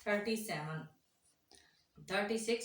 36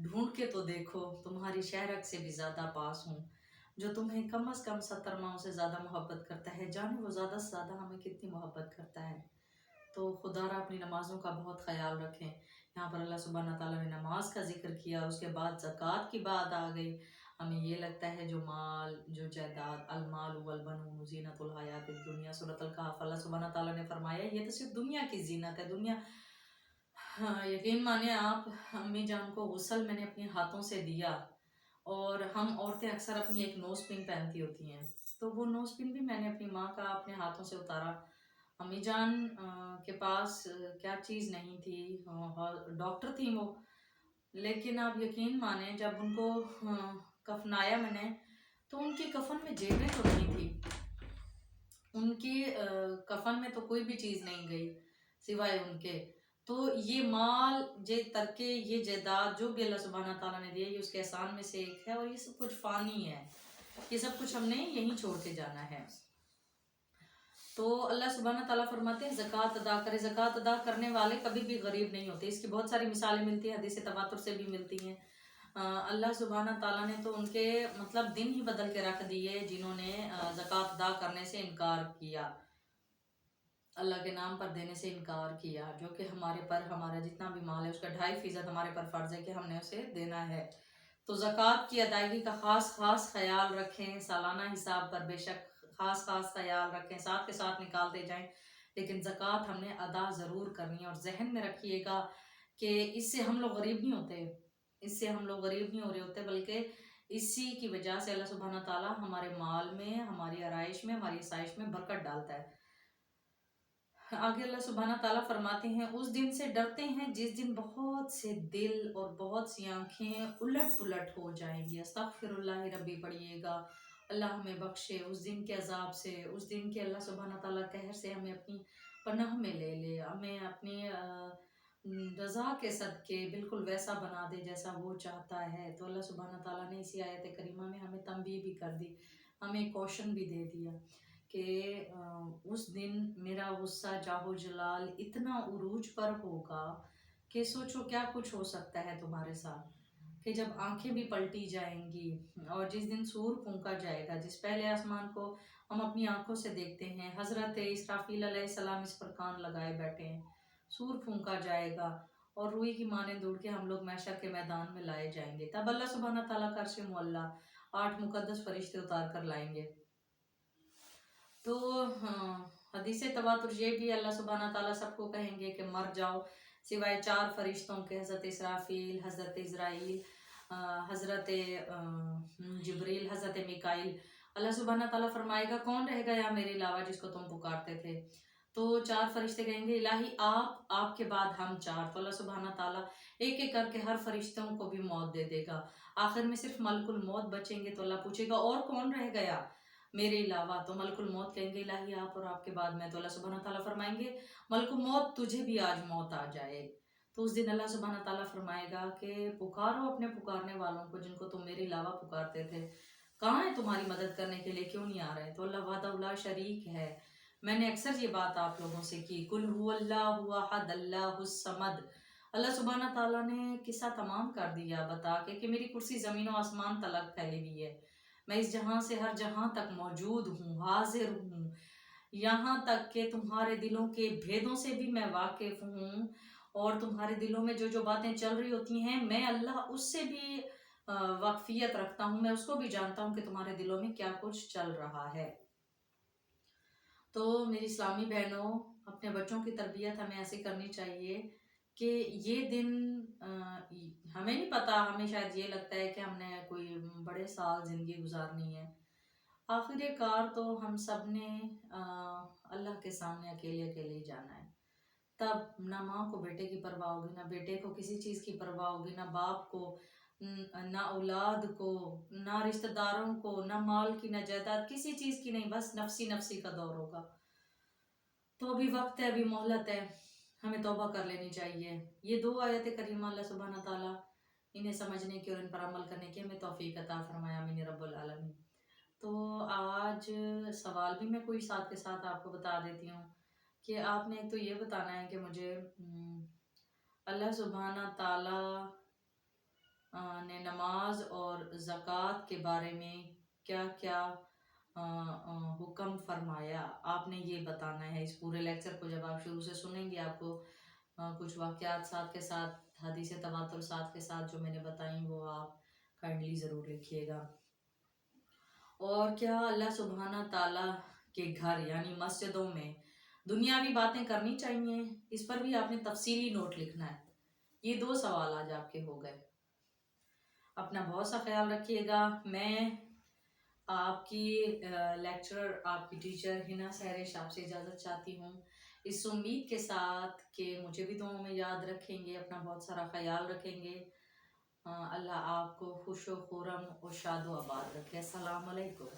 ڈھونڈ کے تو دیکھو، تمہاری شہرک سے بھی زیادہ پاس ہوں، جو تمہیں کم از کم 70 ماؤں سے زیادہ محبت کرتا ہے، جانے وہ زیادہ سے زیادہ ہمیں کتنی محبت کرتا ہے۔ تو خدا را اپنی نمازوں کا بہت خیال رکھیں۔ یہاں پر اللہ سبحانہ تعالیٰ نے نماز کا ذکر کیا اور اس کے بعد زکوٰۃ کی بات آ گئی۔ ہمیں یہ لگتا ہے جو مال، جو جائیداد، المال والبنون زینت الحیات الدنیا، سورۃ الکہف، اللہ سبحانہ تعالیٰ نے فرمایا یہ تو صرف دنیا کی زینت ہے، دنیا۔ ہاں، یقین مانے آپ، امی جان کو غسل میں نے اپنے ہاتھوں سے دیا، اور ہم عورتیں اکثر اپنی ایک نوز پن پہنتی ہوتی ہیں، تو وہ نوز پن بھی میں نے اپنی ماں کا اپنے ہاتھوں سے اتارا۔ امی جان کے پاس کیا چیز نہیں تھی، ڈاکٹر تھیں وہ، لیکن آپ یقین مانیں جب ان کو کفنایا میں نے، تو ان کی کفن میں جیبیں تو نہیں تھی، ان کی کفن میں تو کوئی بھی چیز نہیں گئی سوائے ان کے۔ تو یہ مال، یہ ترکے، یہ جائیداد جو بھی اللہ سبحانہ تعالیٰ نے دیا، یہ اس کے احسان میں سے ایک ہے، اور یہ سب کچھ فانی ہے، یہ سب کچھ ہم نے یہیں چھوڑ کے جانا ہے۔ تو اللہ سبحانہ تعالیٰ فرماتے ہیں زکوٰۃ ادا کرے۔ زکوٰۃ ادا کرنے والے کبھی بھی غریب نہیں ہوتے، اس کی بہت ساری مثالیں ملتی ہیں، حدیث تواتر سے بھی ملتی ہیں۔ اللہ سبحانہ تعالیٰ نے تو ان کے مطلب دن ہی بدل کے رکھ دیے جنہوں نے زکوٰۃ ادا کرنے سے انکار کیا، اللہ کے نام پر دینے سے انکار کیا، جو کہ ہمارے پر ہمارا جتنا بھی مال ہے اس کا 2.5% ہمارے پر فرض ہے کہ ہم نے اسے دینا ہے۔ تو زکوٰۃ کی ادائیگی کا خاص خیال رکھیں، سالانہ حساب پر بے شک خاص خیال رکھیں، ساتھ کے ساتھ نکالتے جائیں، لیکن زکوٰۃ ہم نے ادا ضرور کرنی ہے۔ اور ذہن میں رکھیے گا کہ اس سے ہم لوگ غریب نہیں ہوتے، اس سے ہم لوگ غریب نہیں ہو رہے ہوتے، بلکہ اسی کی وجہ سے اللہ سبحانہ تعالیٰ ہمارے مال میں، ہماری آرائش میں، ہماری آسائش میں برکت ڈالتا ہے۔ آگے اللہ سبحانہ تعالیٰ فرماتے ہیں اس دن سے ڈرتے ہیں جس دن بہت سے دل اور بہت سی آنکھیں الٹ پلٹ ہو جائیں گی۔ استغفر اللہ ربی پڑھیے گا، اللہ ہمیں بخشے اس دن کے عذاب سے، اس دن کے اللہ سبحانہ تعالیٰ قہر سے ہمیں اپنی پناہ میں لے لے، ہمیں اپنی رضا کے صدقے بالکل ویسا بنا دے جیسا وہ چاہتا ہے۔ تو اللہ سبحانہ تعالیٰ نے اسی آیت کریمہ میں ہمیں تنبیہ بھی کر دی، ہمیں کوشن بھی دے دیا کہ اس دن میرا غصہ جاہو جلال اتنا عروج پر ہوگا کہ سوچو کیا کچھ ہو سکتا ہے تمہارے ساتھ، کہ جب آنکھیں بھی پلٹی جائیں گی، اور جس دن سور پھونکا جائے گا، جس پہلے آسمان کو ہم اپنی آنکھوں سے دیکھتے ہیں، حضرت اسرافیل علیہ السلام اس پر کان لگائے بیٹھے ہیں، سور پھونکا جائے گا اور روئی کی مانند اڑ کے ہم لوگ محشر کے میدان میں لائے جائیں گے، تب اللہ سبحانہ تعالیٰ کا عرش معلیٰ 8 مقدس فرشتے اتار کر لائیں گے۔ تو حدیث تواتر یہ بھی اللہ سبحانہ تعالیٰ سب کو کہیں گے کہ مر جاؤ سوائے 4 فرشتوں کے، حضرت اسرافیل، حضرت اسرائیل، حضرت جبریل، حضرت میکائیل۔ اللہ سبحانہ تعالیٰ فرمائے گا کون رہے گا یا میرے علاوہ جس کو تم پکارتے تھے؟ تو 4 فرشتے کہیں گے الہی آپ کے بعد ہم 4۔ تو اللہ سبحانہ تعالیٰ ایک ایک کر کے ہر فرشتوں کو بھی موت دے دے گا، آخر میں صرف ملک الموت بچیں گے۔ تو اللہ پوچھے گا اور کون رہ گیا میرے علاوہ؟ تو ملک الموت کہیں گے الہی آپ اور آپ کے بعد میں۔ تو اللہ سبحانہ تعالیٰ فرمائیں گے ملک الموت تجھے بھی آج موت آ جائے۔ تو اس دن اللہ سبحانہ تعالیٰ فرمائے گا کہ پکارو اپنے پکارنے والوں کو جن کو تم میرے علاوہ پکارتے تھے، کہاں ہے تمہاری مدد کرنے کے لیے، کیوں نہیں آ رہے؟ تو اللہ وحدہ لا شریک ہے۔ میں نے اکثر یہ بات آپ لوگوں سے کی، قل هو اللہ احد اللہ الصمد۔ اللہ سبحانہ تعالیٰ نے قصہ تمام کر دیا بتا کے کہ میری کرسی زمین و آسمان تلک پھیلی ہوئی ہے، میں اس جہاں سے ہر جہاں تک موجود ہوں، حاضر ہوں، یہاں تک کہ تمہارے دلوں کے بھیدوں سے بھی میں واقف ہوں، اور تمہارے دلوں میں جو جو باتیں چل رہی ہوتی ہیں میں اللہ اس سے بھی واقفیت رکھتا ہوں، میں اس کو بھی جانتا ہوں کہ تمہارے دلوں میں کیا کچھ چل رہا ہے۔ تو میری اسلامی بہنوں، اپنے بچوں کی تربیت ہمیں ایسے کرنی چاہیے کہ یہ دن ہمیں نہیں پتا، ہمیں شاید یہ لگتا ہے کہ ہم نے کوئی بڑے سال زندگی گزارنی ہے، آخر کار تو ہم سب نے اللہ کے سامنے اکیلے اکیلے ہی جانا ہے۔ تب نہ ماں کو بیٹے کی پرواہ ہوگی، نہ بیٹے کو کسی چیز کی پرواہ ہوگی، نہ باپ کو، نہ اولاد کو، نہ رشتہ داروں کو، نہ مال کی، نہ جائیداد، کسی چیز کی نہیں، بس نفسی نفسی کا دور ہوگا۔ تو ابھی وقت ہے، ابھی مہلت ہے، ہمیں توبہ کر لینی چاہیے۔ یہ 2 آیت کریمہ اللہ سبحانہ تعالیٰ انہیں سمجھنے کی اور ان پر عمل کرنے کی ہمیں توفیق عطا فرمایا، آمین رب العالمین۔ تو آج سوال بھی میں کوئی ساتھ کے ساتھ آپ کو بتا دیتی ہوں کہ آپ نے ایک تو یہ بتانا ہے کہ مجھے اللہ سبحانہ تعالیٰ زکوٰۃ کے بارے میں کیا کیا حکم فرمایا، آپ نے یہ بتانا ہے۔ اس پورے لیکچر کو جب آپ شروع سے سنیں گے آپ کو کچھ واقعات ساتھ کے ساتھ، حدیث تواتر ساتھ کے ساتھ جو میں نے بتائیں وہ آپ کائنڈلی ضرور لکھیے گا۔ اور کیا اللہ سبحانہ تعالیٰ کے گھر یعنی مسجدوں میں دنیاوی باتیں کرنی چاہیے؟ اس پر بھی آپ نے تفصیلی نوٹ لکھنا ہے۔ یہ 2 سوال آج آپ کے ہو گئے۔ اپنا بہت سا خیال رکھیے گا۔ میں آپ کی لیکچرر، آپ کی ٹیچر ہنا سہرش آپ سے اجازت چاہتی ہوں، اس امید کے ساتھ کہ مجھے بھی دعاؤں میں یاد رکھیں گے، اپنا بہت سارا خیال رکھیں گے۔ اللہ آپ کو خوش و خرم و شاد و آباد رکھے۔ السلام علیکم۔